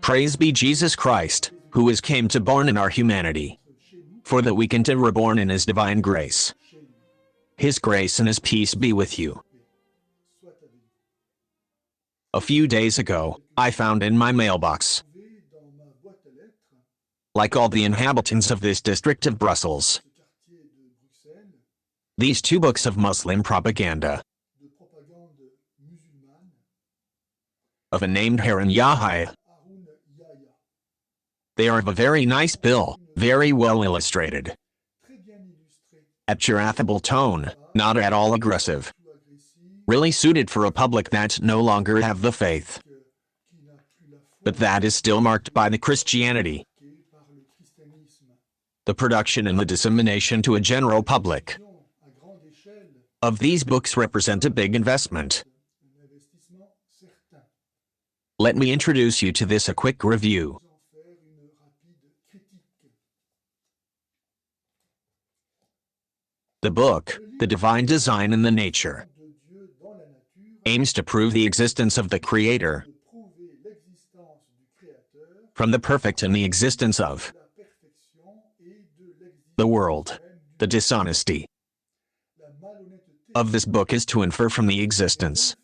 Praise be Jesus Christ, who is came to born in our humanity, for that we can be reborn in his divine grace. His grace and his peace be with you. A few days ago, I found in my mailbox, like all the inhabitants of this district of Brussels, these two books of Muslim propaganda of a named HARUN YAHYA. They are of a very nice bill, very well illustrated, at your affable tone, not at all aggressive, really suited for a public that no longer have the faith, but that is still marked by the Christianity. The production and the dissemination to a general public of these books represent a big investment. Let me introduce you to this a quick review. The book, The Divine Design and the Nature, aims to prove the existence of the Creator from the perfect and the existence of the world. The dishonesty of this book is to infer from the existence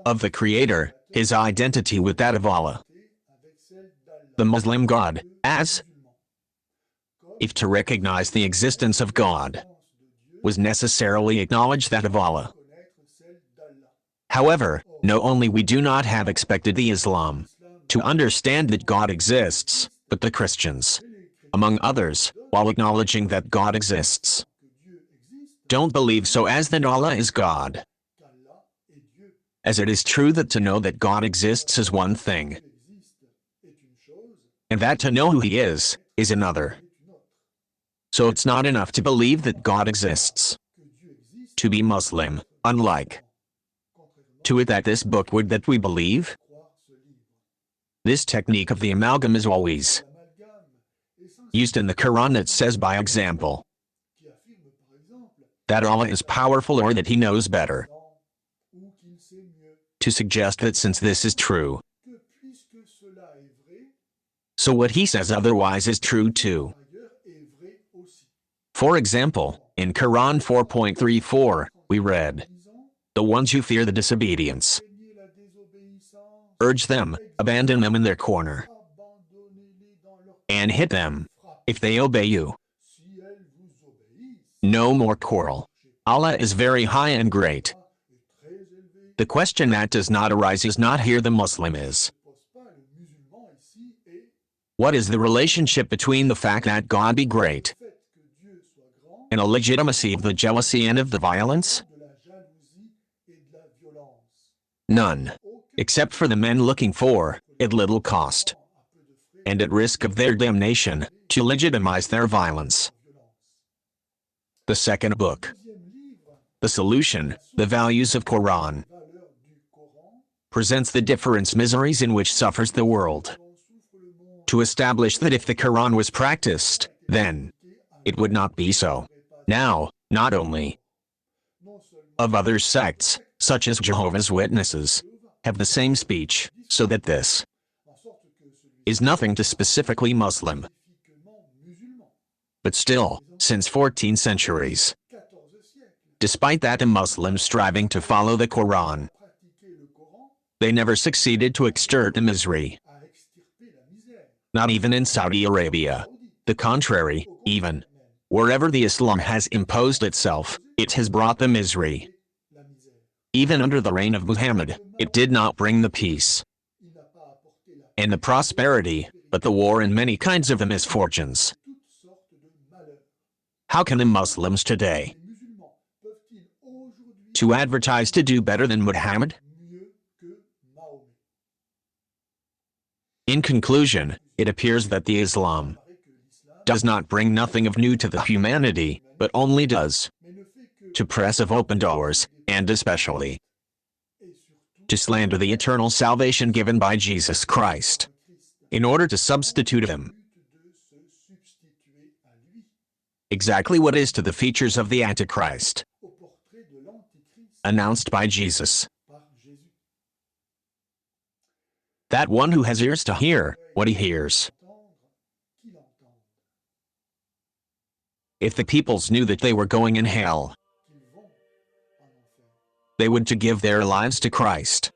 of the Creator, his identity with that of Allah, the Muslim God, as if to recognize the existence of God was necessarily acknowledge that of Allah. However, not only we do not have expected the Islam to understand that God exists, but the Christians, among others, while acknowledging that God exists, don't believe so as that Allah is God. As it is true that to know that God exists is one thing, and that to know who he is another. So it's not enough to believe that God exists. To be Muslim, unlike to it that this book would that we believe. This technique of the amalgam is always used in the Quran that says by example that Allah is powerful or that he knows better, to suggest that since this is true, so what he says otherwise is true too. For example, in Quran 4.34, we read, "The ones who fear the disobedience, urge them, abandon them in their corner, and hit them, if they obey you. No more quarrel. Allah is very high and great." The question that does not arise is not here the Muslim is, what is the relationship between the fact that God be great and a legitimacy of the jealousy and of the violence? None, except for the men looking for, at little cost, and at risk of their damnation, to legitimize their violence. The second book, The Solution, The Values of Quran, presents the different miseries in which suffers the world, to establish that if the Quran was practiced, then it would not be so. Now, not only of other sects, such as Jehovah's Witnesses, have the same speech, so that this is nothing to specifically Muslim. But still, since 14 centuries, despite that the Muslims striving to follow the Quran, they never succeeded to extirpate the misery. Not even in Saudi Arabia. The contrary, even wherever the Islam has imposed itself, it has brought the misery. Even under the reign of Muhammad, it did not bring the peace and the prosperity, but the war and many kinds of the misfortunes. How can the Muslims today to advertise to do better than Muhammad? In conclusion, it appears that the Islam does not bring nothing of new to the humanity, but only does to press of open doors, and especially to slander the eternal salvation given by Jesus Christ, in order to substitute him. Exactly what is to the features of the Antichrist, announced by Jesus. that one who has ears to hear what he hears. If the peoples knew that they were going in hell, they would to give their lives to Christ.